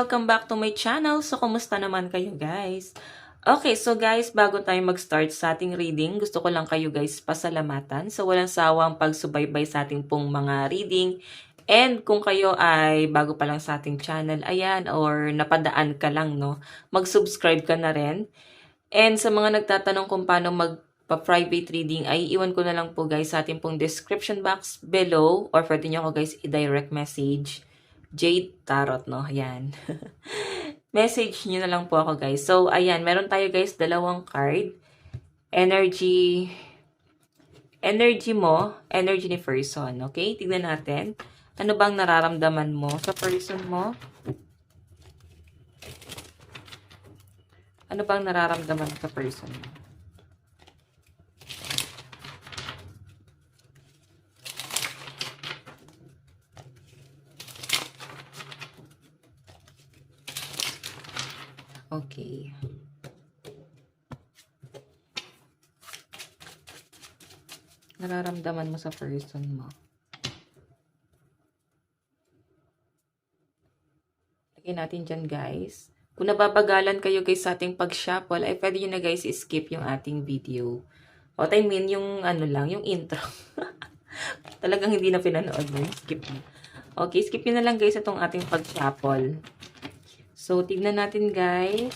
welcome back to my channel. So, kumusta naman kayo guys? Okay, so guys, bago tayo mag-start sa ating reading, gusto ko lang kayo guys pasalamatan sa walang sawang pagsubaybay sa ating pong mga reading. And kung kayo ay bago pa lang sa ating channel, ayan, or napadaan ka lang, no, mag-subscribe ka na rin. And sa mga nagtatanong kung paano magpa-private reading, ay iwan ko na lang po guys sa ating pong description box below, or pwede nyo ako guys i-direct message. Jade Tarot, no? Ayan. Message nyo na lang po ako, guys. So, ayan. Meron tayo, guys, dalawang card. Energy mo. Energy ni person. Okay? Tignan natin. Ano bang nararamdaman mo sa person mo? Ano bang nararamdaman sa person mo? Okay. Nararamdaman mo sa person mo. Lagyan natin dyan, guys. Kung nababagalan kayo, guys, sa ating pag-shuffle, ay pwede nyo na, guys, skip yung ating video. What I mean, yung ano lang, yung intro. Talagang hindi na pinanood mo. Skip mo. Okay, skip nyo na lang, guys, itong ating pag-shuffle. So, tignan natin, guys.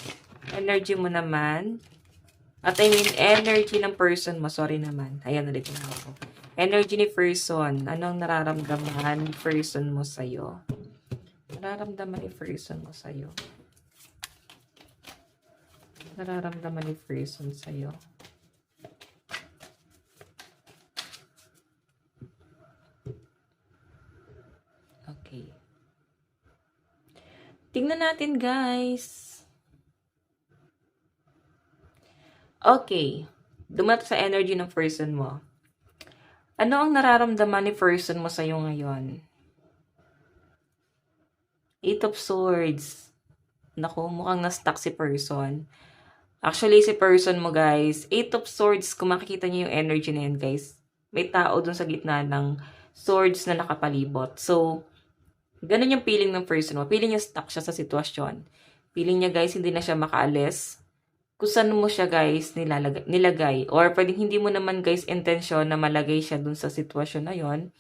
Energy mo naman. At I mean, energy ng person mo. Sorry naman. Ayan, ulit na ako. Energy ni person. Anong nararamdaman ni person mo sa'yo? Nararamdaman ni person mo sa'yo. Nararamdaman ni person sa'yo. Okay. Tingnan natin, guys. Okay. Dumating sa energy ng person mo. Ano ang nararamdaman ni person mo sa'yo ngayon? Eight of Swords. Naku, mukhang na-stuck si person. Actually, si person mo, guys, Eight of Swords, kung makikita niyo yung energy na yan, guys, may tao dun sa gitna ng swords na nakapalibot. So, ganun yung feeling ng person mo. Feeling niya stuck siya sa sitwasyon. Feeling niya, guys, hindi na siya makaalis. Kung saan mo siya, guys, nilagay. Or pwedeng hindi mo naman, guys, intensyon na malagay siya dun sa sitwasyon na yon.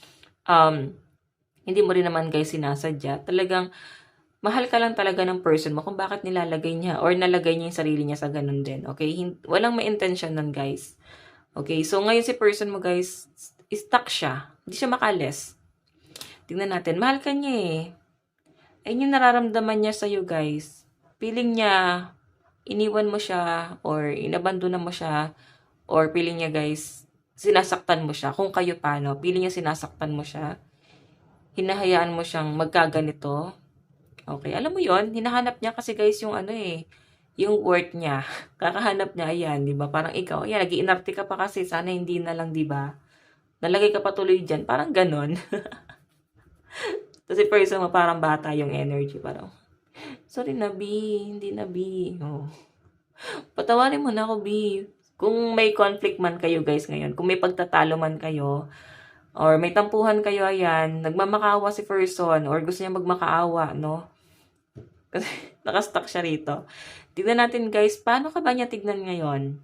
Hindi mo rin naman, guys, sinasadya. Talagang, mahal ka lang talaga ng person mo kung bakit nilalagay niya or nalagay niya yung sarili niya sa ganun din. Okay? Walang may intention nun, guys. Okay? So, ngayon si person mo, guys, stuck siya. Hindi siya makalis. Tingnan natin. Mahal ka niya eh. Ayun yung nararamdaman niya sa'yo, guys. Feeling niya, iniwan mo siya or inabandonan mo siya or feeling niya, guys, sinasaktan mo siya. Kung kayo paano, feeling niya sinasaktan mo siya. Hinahayaan mo siyang magkaganito. Okay, alam mo yon, hinahanap niya kasi, guys, yung ano eh, yung worth niya. Kakahanap niya, ayan, di ba? Parang ikaw, ayan, nag-iinarte ka pa kasi, sana hindi na lang, di ba? Nalagay ka pa tuloy dyan, parang ganon. Kasi person mo, parang bata yung energy, parang, sorry na, B, hindi na, B. Oh. Patawarin mo na ako, B. Kung may conflict man kayo, guys, ngayon, kung may pagtatalo man kayo, or may tampuhan kayo, ayan, nagmamakaawa si person, or gusto niya magmakaawa, no? Kasi nakastuck siya rito. Tignan natin, guys, paano ka ba niya tignan ngayon?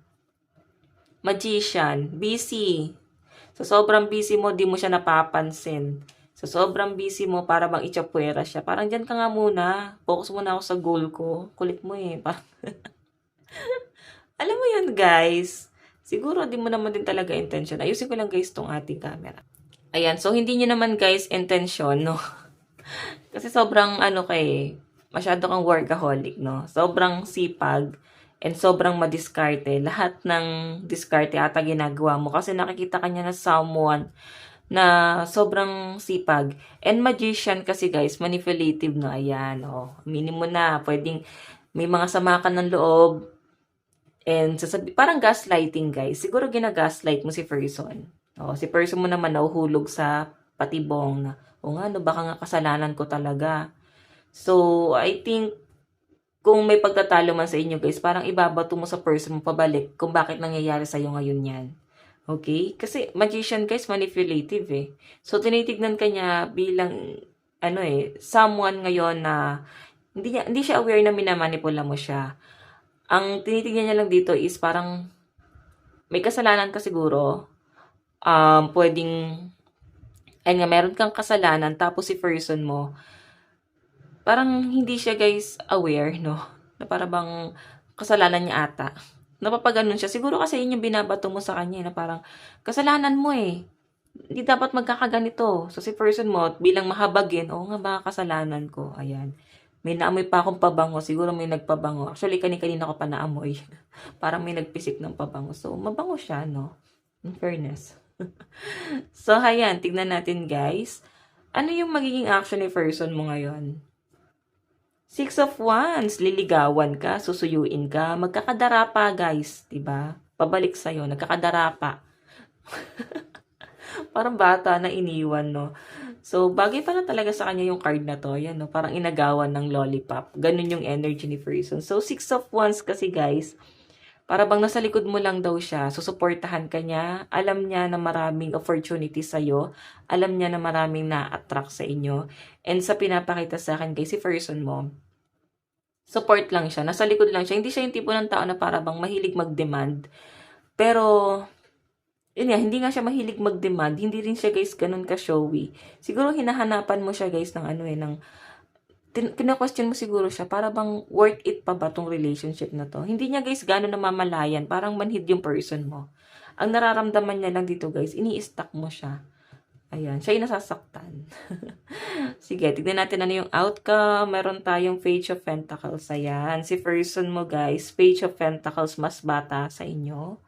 Magician, busy. So, sobrang busy mo, di mo siya napapansin. So, sobrang busy mo, para bang itsapuera siya. Parang dyan ka nga muna. Focus muna ako sa goal ko. Kulit mo eh. Alam mo yan, guys. Siguro, di mo naman din talaga intention. Ayusin ko lang, guys, tong ating camera. Ayan, so hindi nyo naman, guys, intention, no? Kasi sobrang, ano kay, masyado kang workaholic, no? Sobrang sipag and sobrang madiskarte. Lahat ng diskarte ata ginagawa mo kasi nakikita ka niya na someone na sobrang sipag. And magician kasi, guys, manipulative, no? Ayan, oh. Aminin mo na, pwedeng may mga sama ka ng loob. And parang gaslighting, guys. Siguro ginagaslight mo si person. Oh, si person mo naman nahuhulog sa patibong na, o nga, no, baka nga kasalanan ko talaga. So, I think, kung may pagtatalo man sa inyo, guys, parang ibabato mo sa person mo pabalik kung bakit nangyayari sa'yo ngayon yan. Okay? Kasi magician, guys, manipulative eh. So, tinitignan ka niya bilang, someone ngayon na Hindi siya aware na minamanipula mo siya. Ang tinitingnan niya lang dito is parang may kasalanan ka siguro. Pwedeng, ayun nga, meron kang kasalanan, tapos si person mo, parang hindi siya guys aware, no? Na para bang kasalanan niya ata. Napapaganon siya. Siguro kasi yun yung binabato mo sa kanya, na parang, kasalanan mo eh. Hindi dapat magkakaganito. So si person mo, bilang mahabagin, oo nga ba, kasalanan ko. Ayan. May naamoy pa akong pabango. Siguro may nagpabango. Actually, kanina ko pa naamoy. Parang may nagpisik ng pabango. So, mabango siya, no? In fairness. So, ayan. Tignan natin, guys. Ano yung magiging action ni person mo ngayon? Six of Wands, liligawan ka, susuyuin ka, magkakadara pa, guys, 'di ba? Pabalik sa iyo, nagkakadara pa. Parang bata na iniwan, no? So, bagay pala talaga sa kanya yung card na to. Yan, no? Parang inagawan ng lollipop. Ganun yung energy ni person. So, Six of Wands kasi, guys, para bang nasa likod mo lang daw siya, susuportahan ka niya, alam niya na maraming opportunities sa'yo, alam niya na maraming na-attract sa inyo, and sa pinapakita sa akin, guys, si person mo, support lang siya, nasa likod lang siya, hindi siya yung tipo ng tao na para bang mahilig mag-demand, pero, yun nga, hindi nga siya mahilig mag-demand, hindi rin siya, guys, ganun ka-showy. Siguro hinahanapan mo siya, guys, ng ano ng kina-question mo siguro siya, para bang worth it pa ba tong relationship na to? Hindi niya, guys, gano'n namamalayan, parang manhid yung person mo. Ang nararamdaman niya lang dito, guys, ini-stack mo siya. Ayan, siya yung nasasaktan. Sige, tignan natin ano yung outcome. Meron tayong Page of Pentacles. Ayan, si person mo, guys, Page of Pentacles, mas bata sa inyo.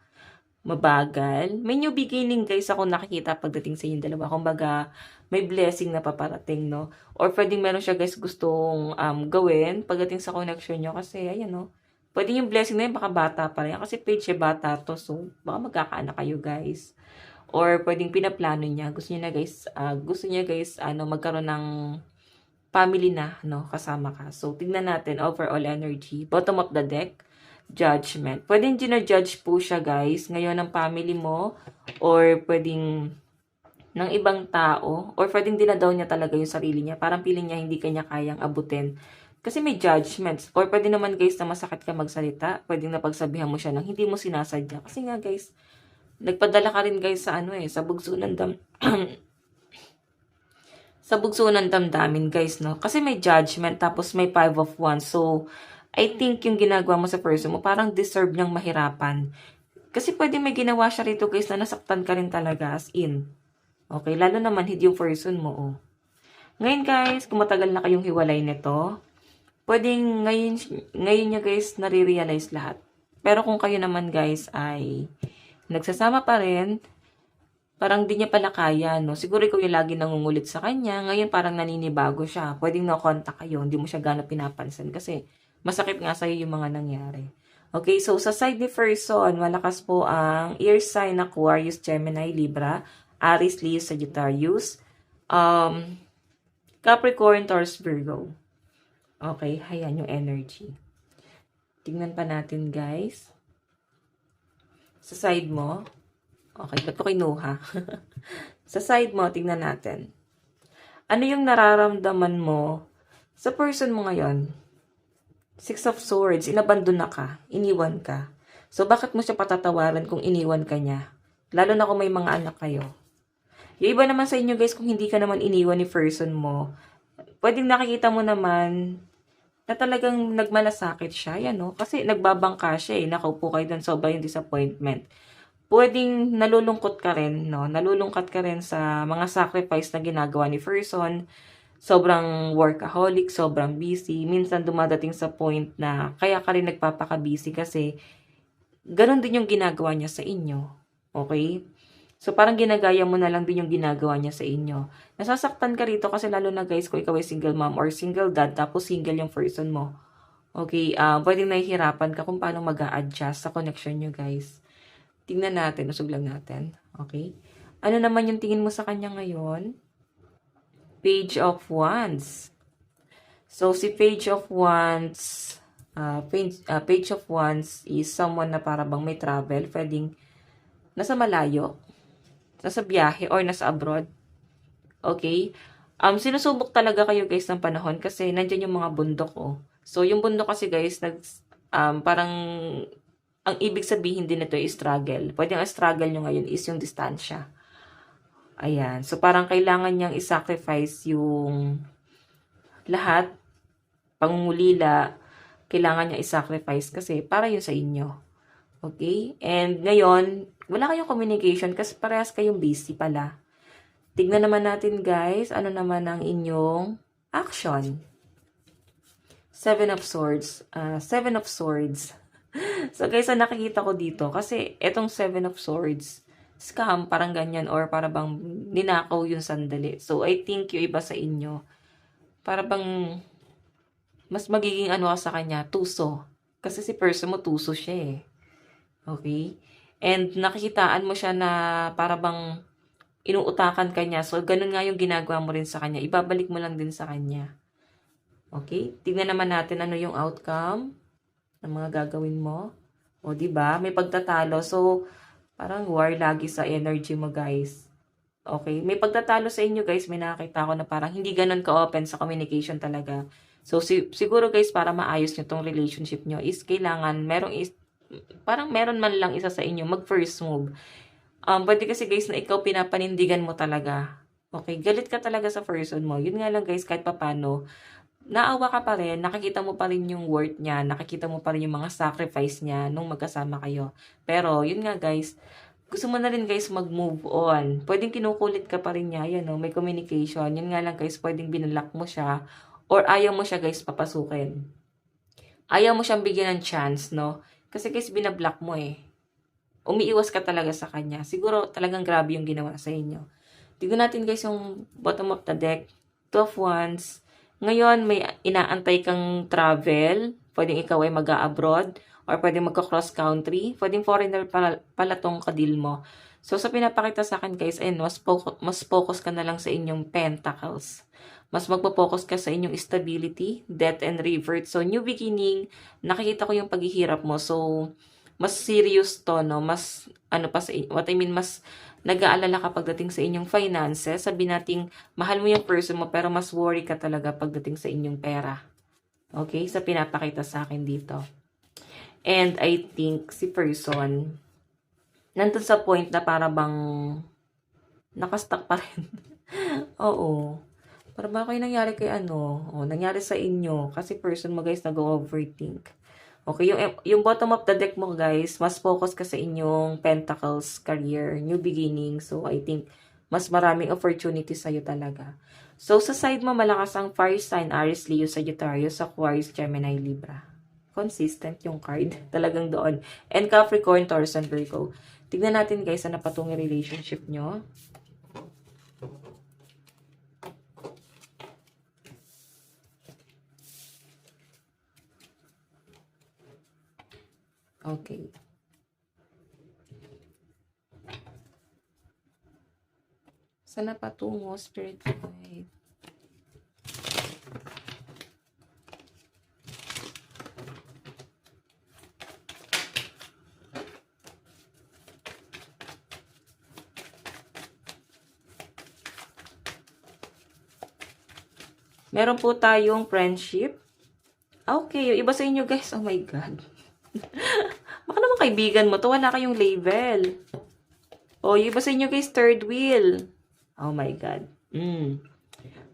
Mabagal. May new beginning, guys, ako nakikita pagdating sa inyong dalawa. Kumbaga, may blessing na paparating, no? Or pwedeng meron siya, guys, gustong gawin pagdating sa connection nyo. Kasi, ayan, no? Pwede yung blessing na yun, baka bata pa rin. Kasi page siya bata to, so baka magkakaanak kayo, guys. Or pwedeng pinaplano niya. Gusto niya, guys, magkaroon ng family na, no? Kasama ka. So, tignan natin, overall energy. Bottom of the deck, Judgment. Pwedeng gina-judge po siya, guys, ngayon ng family mo, or pwedeng ng ibang tao, or pwedeng dinadaw niya talaga yung sarili niya. Parang piling niya hindi kanya kayang abutin. Kasi may judgments. Or pwede naman, guys, na masakit ka magsalita. Pwedeng napagsabihan mo siya ng hindi mo sinasadya. Kasi nga, guys, nagpadala ka rin, guys, sa sa bugso ng sa bugso ng damdamin, guys, no? Kasi may judgment, tapos may 5 of Wands. So, I think yung ginagawa mo sa person mo, parang deserve niyang mahirapan. Kasi pwede may ginawa siya rito, guys, na nasaktan ka rin talaga, as in. Okay, lalo naman hindi yung person mo, oh. Ngayon, guys, kung matagal na kayong hiwalay nito, pwedeng ngayon niya, guys, nare-realize lahat. Pero kung kayo naman, guys, ay nagsasama pa rin, parang di niya pala kaya, no? Siguro ikaw yung lagi nangungulit sa kanya. Ngayon parang naninibago siya. Pwedeng no-contact kayo. Hindi mo siya gano'ng pinapansin kasi masakit nga sa'yo yung mga nangyari. Okay, so sa side ni person, malakas po ang air sign Aquarius, Gemini, Libra, Aries, Leo, Sagittarius, Capricorn, Taurus, Virgo. Okay, ayan yung energy. Tingnan pa natin, guys. Sa side mo, okay, ba't ko kinuha? Sa side mo, tingnan natin. Ano yung nararamdaman mo sa person mo ngayon? Six of Swords, inabandon na ka, iniwan ka. So, bakit mo siya patatawaran kung iniwan ka niya? Lalo na kung may mga anak kayo. Yung iba naman sa inyo, guys, kung hindi ka naman iniwan ni person mo, pwedeng nakikita mo naman na talagang nagmalasakit siya, yan, no? Kasi nagbabangka siya, eh. Nakaupo kayo doon, sobra yung disappointment. Pwedeng nalulungkot ka rin, no? Nalulungkot ka rin sa mga sacrifice na ginagawa ni person. Sobrang workaholic, sobrang busy. Minsan dumadating sa point na kaya ka rin nagpapaka-busy kasi ganun din yung ginagawa niya sa inyo. Okay? So, parang ginagaya mo na lang din yung ginagawa niya sa inyo. Nasasaktan ka rito kasi lalo na, guys, kung ikaw ay single mom or single dad, tapos single yung person mo. Okay? Pwedeng nahihirapan ka kung paano mag-a-adjust sa connection nyo, guys. Tingnan natin, usog lang natin. Okay? Ano naman yung tingin mo sa kanya ngayon? Page of Wands. So, si Page of Wands, Page of Wands is someone na para bang may travel, pwedeng nasa malayo, nasa biyahe, or nasa abroad. Okay? Sinusubok talaga kayo guys ng panahon kasi nandiyan yung mga bundok oh. So yung bundok kasi guys parang ang ibig sabihin din nito ay struggle. Pwede ang struggle nyo ngayon is yung distansya. Ayan. So parang kailangan niyang i-sacrifice yung lahat, pangungulila, kailangan niya i-sacrifice kasi para yun sa inyo. Okay? And ngayon, wala kayong communication kasi parehas kayong busy pala. Tignan naman natin guys, ano naman ang inyong action. Seven of Swords. Seven of Swords. So guys, ang nakikita ko dito, kasi etong Seven of Swords, scam, parang ganyan, or para bang ninakaw yung sandali. So I think yung iba sa inyo, para bang mas magiging ano ka sa kanya, tuso. Kasi si person mo, tuso siya eh. Okay? And nakikitaan mo siya na para bang inuutakan ka niya. So, ganun nga yung ginagawa mo rin sa kanya. Ibabalik mo lang din sa kanya. Okay? Tignan naman natin ano yung outcome ng mga gagawin mo. O, diba? May pagtatalo. So, parang war lagi sa energy mo, guys. Okay? May pagtatalo sa inyo, guys. May nakakita ko na parang hindi ganun ka-open sa communication talaga. So, siguro, guys, para maayos nyo tong relationship nyo is kailangan parang meron man lang isa sa inyo mag-first move. Pwede kasi guys na ikaw pinapanindigan mo talaga. Okay, galit ka talaga sa person mo. Yun nga lang guys, kahit papano, naawa ka pa rin, nakikita mo pa rin yung worth niya, nakikita mo pa rin yung mga sacrifice niya nung magkasama kayo. Pero, yun nga guys, gusto mo na rin guys mag-move on. Pwedeng kinukulit ka pa rin niya, yan no, may communication. Yun nga lang guys, pwedeng binalak mo siya, or ayaw mo siya guys papasukin. Ayaw mo siyang bigyan ng chance, no? Kasi guys, binablock mo eh. Umiiwas ka talaga sa kanya. Siguro talagang grabe yung ginawa sa inyo. Tignan natin guys yung bottom of the deck. Two of Wands. Ngayon, may inaantay kang travel. Pwedeng ikaw ay mag-a-abroad. Or pwedeng magka-cross country. Pwedeng foreigner pala tong kadil mo. So, sa pinapakita sa akin guys, ayun, mas focus ka na lang sa inyong pentacles. Mas magpo-focus ka sa inyong stability, death and revert. So, new beginning, nakikita ko yung paghihirap mo. So, mas serious to, no? Mas, ano pa sa, what I mean, mas nag-aalala ka pagdating sa inyong finances. Sabi nating, mahal mo yung person mo, pero mas worry ka talaga pagdating sa inyong pera. Okay? Sa pinapakita sa akin dito. And I think si person, nandun sa point na para bang nakastuck pa rin. Oo. Para ba kayo nangyari kay ano? O, nangyari sa inyo. Kasi person mo guys, nag-overthink. Okay, yung bottom of the deck mo guys, mas focus ka sa inyong pentacles, career, new beginning. So, I think, mas maraming opportunities sa'yo talaga. So, sa side mo, malakas ang fire sign, Aries, Leo, Sagittarius, Aquarius, Gemini, Libra. Consistent yung card. Talagang doon. And Capricorn, Taurus, and Virgo. Tignan natin guys, ano pa itong relationship nyo. Okay. Saan na patungo, Spirit Guide? Meron po tayong friendship. Okay, yung iba sa inyo guys, oh my God. Baka naman kaibigan mo to, wala kayong label. O, yung iba sa inyo guys, third wheel. Oh my God.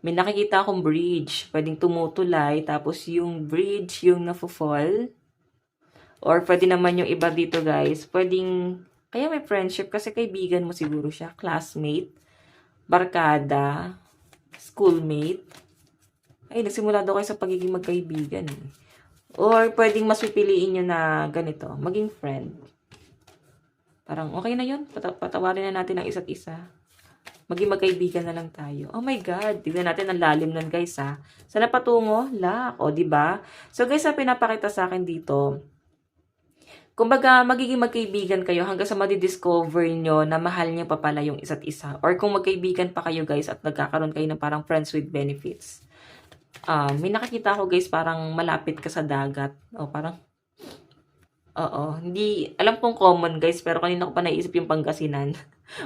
May nakikita akong bridge. Pwedeng tumutulay, tapos yung bridge yung nafo-fall. Or pwede naman yung iba dito guys. Pwedeng, kaya may friendship kasi kaibigan mo siguro siya. Classmate, barkada, schoolmate. Ay, nagsimula daw kayo sa pagiging magkaibigan eh. Or pwedeng mas pipiliin nyo na ganito, maging friend. Parang okay na yun, patawarin na natin ang isa't isa. Maging magkaibigan na lang tayo. Oh my God, tignan natin ang lalim nun guys ha. Saan na patungo? Luck, o diba? So guys, ang pinapakita sa akin dito, kumbaga magiging magkaibigan kayo hanggang sa madidiscover nyo na mahal nyo pa pala yung isa't isa. Or kung magkaibigan pa kayo guys at nagkakaroon kayo ng parang friends with benefits. May nakikita ako guys, parang malapit ka sa dagat. O parang, hindi, alam kong common guys, pero kanina ko pa naisip yung Pangasinan.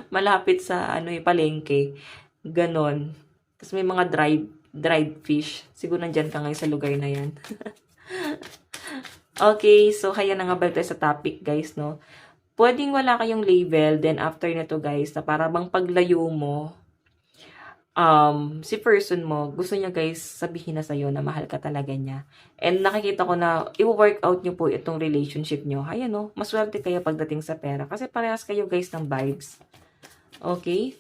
Malapit sa, palengke. Ganon. Tapos may mga dried fish. Siguro nandyan ka ngayon sa lugar na yan. Okay, so kaya na nga balik tayo sa topic guys, no? Pwedeng wala kayong label, then after na to guys, na para bang paglayo mo, si person mo, gusto niya guys sabihin na sa'yo na mahal ka talaga niya. And nakikita ko na i-workout niyo po itong relationship niyo. Ayan no, maswerte kayo pagdating sa pera. Kasi parehas kayo guys ng vibes. Okay?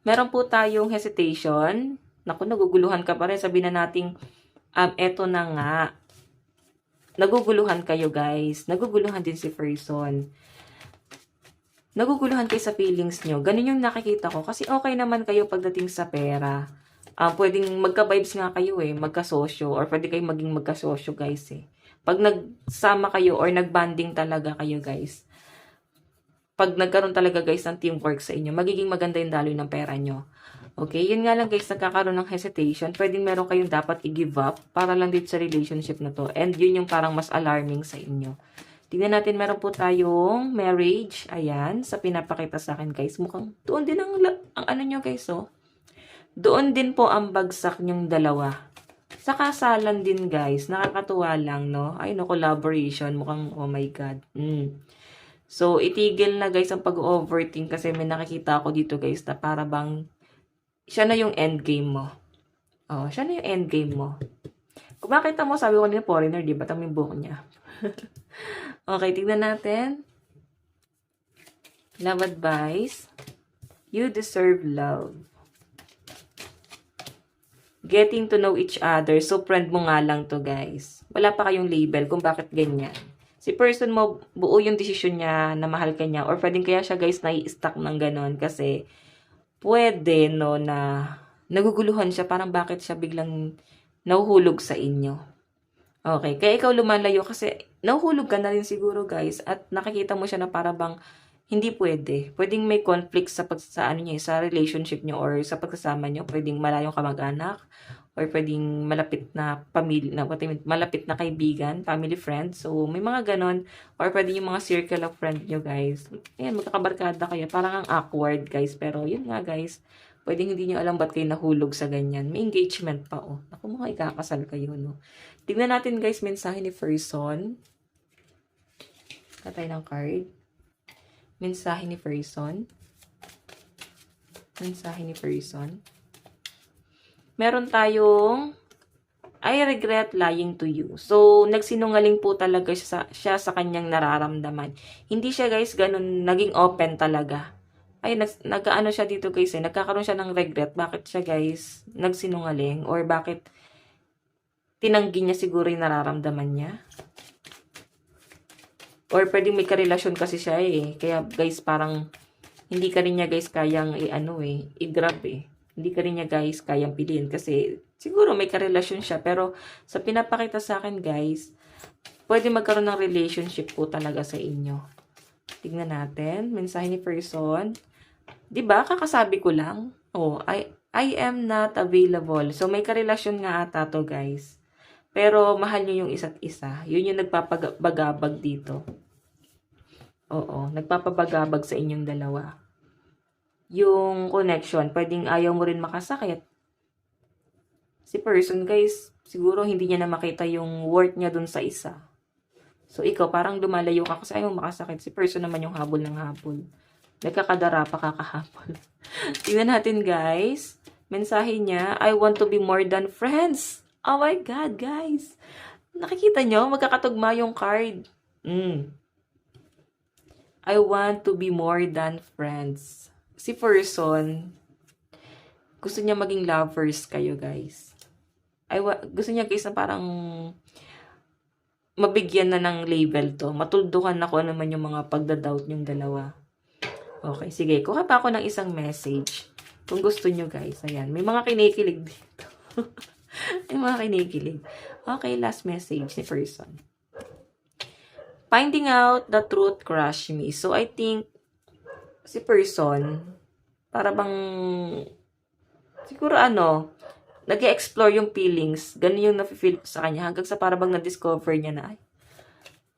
Meron po tayong hesitation. Naku, naguguluhan ka pa rin. Sabihin na natin, eto na nga. Naguguluhan kayo guys. Naguguluhan din si person. Naguguluhan kayo sa feelings nyo. Ganun yung nakikita ko. Kasi okay naman kayo pagdating sa pera. Pwedeng magka-vibes nga kayo eh. Magka-sosyo. Or pwede kayong maging magka-sosyo guys eh. Pag nagsama kayo or nagbanding talaga kayo guys. Pag nagkaroon talaga guys ng teamwork sa inyo, magiging maganda yung daloy ng pera nyo. Okay, yun nga lang guys, nagkakaroon ng hesitation. Pwedeng meron kayong dapat i-give up para lang dito sa relationship na to. And yun yung parang mas alarming sa inyo. Tingnan natin, meron po tayong marriage. Ayan, sa pinapakita sa akin guys. Mukhang doon din ang ano nyo guys, oh. Doon din po ang bagsak nyong dalawa. Sa kasalan din guys, nakakatuwa lang, no? Ay, no, collaboration. Mukhang, oh my God. So, itigil na guys ang pag-overthink kasi may nakikita ako dito guys na para bang siya na yung endgame mo. Oh, siya na yung endgame mo. Kung makita mo, sabi ko nila foreigner, di ba? Tamang buhok niya. Okay, tignan natin. Love advice. You deserve love. Getting to know each other. So, friend mo nga lang to, guys. Wala pa kayong label kung bakit ganyan. Si person mo, buo yung desisyon niya na mahal ka niya. Or pwedeng kaya siya, guys, nai-stuck ng ganon. Kasi, pwede, no, na naguguluhan siya. Parang bakit siya biglang nahuhulog sa inyo. Okay, kaya ikaw lumalayo kasi nahuhulog ka na rin siguro, guys. At nakikita mo siya na para bang hindi pwede. Pwedeng may conflict sa ano niya, sa relationship niyo or sa pagsasama niyo. Pwedeng malayong kamag-anak or pwedeng malapit na pamilya, malapit na kaibigan, family, friends. So, may mga ganon. Or pwedeng yung mga circle of friend niyo, guys. Ayan, magkakabarkada kayo. Parang ang awkward, guys. Pero, yun nga, guys. Pwedeng hindi niyo alam ba't kayo nahulog sa ganyan. May engagement pa, oh. Ako, mukhang ikakasal kayo, no? Tignan natin, guys, mensahe ni person. Katay ng card. Mensahe ni person. Mensahe ni person. Meron tayong I regret lying to you. So, nagsinungaling po talaga siya sa kanyang nararamdaman. Hindi siya, guys, ganun, naging open talaga. Ay, nag-ano siya dito, guys, eh. Nagkakaroon siya ng regret. Bakit siya, guys, nagsinungaling? Or bakit tinanggi niya siguro yung nararamdaman niya? Or pwedeng may karelasyon kasi siya eh. Kaya guys, parang hindi ka rin niya guys kayang i-grab eh. Hindi ka rin niya guys kayang piliin. Kasi siguro may karelasyon siya. Pero sa pinapakita sa akin guys, pwede magkaroon ng relationship po talaga sa inyo. Tignan natin. Mensahe ni person. Diba? Kakasabi ko lang. Oh, I am not available. So may karelasyon nga ata to guys. Pero mahal nyo yung isa't isa. Yun yung nagpapabagabag dito. Oo, nagpapabagabag sa inyong dalawa. Yung connection, pwedeng ayaw mo rin makasakit. Si person, guys, siguro hindi niya na makita yung worth niya dun sa isa. So, ikaw, parang lumalayo ka kasi ayaw makasakit. Si person naman yung habol ng habol. Nagkakadara pa kakahabol. Tingnan natin, guys. Mensahe niya, I want to be more than friends. Oh my God, guys. Nakikita nyo? Magkakatugma yung card. I want to be more than friends. Si person, gusto niya maging lovers kayo, guys. Gusto niya, guys, na parang mabigyan na ng label to. Matuldukan na kung ano man yung mga pagdadoubt yung dalawa. Okay, sige. Kuha pa ako ng isang message. Kung gusto nyo, guys. Ayan. May mga kinikilig dito. May mga kinikilig. Okay, last message ni person. Finding out the truth crushed me. So, I think, si person, para bang, siguro nag-explore yung feelings. Ganun yung nafe-feel sa kanya. Hanggang sa para bang na-discover niya na, ay,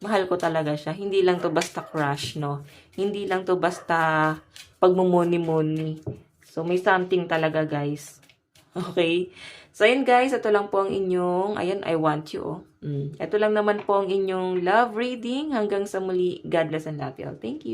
mahal ko talaga siya. Hindi lang to basta crush, no? Hindi lang to basta pagmumuni-muni. So, may something talaga, guys. Okay? So, ayun guys, ito lang po ang inyong, ayan, I want you, oh. Ito lang naman po ang inyong love reading. Hanggang sa muli, God bless and love you all. Thank you.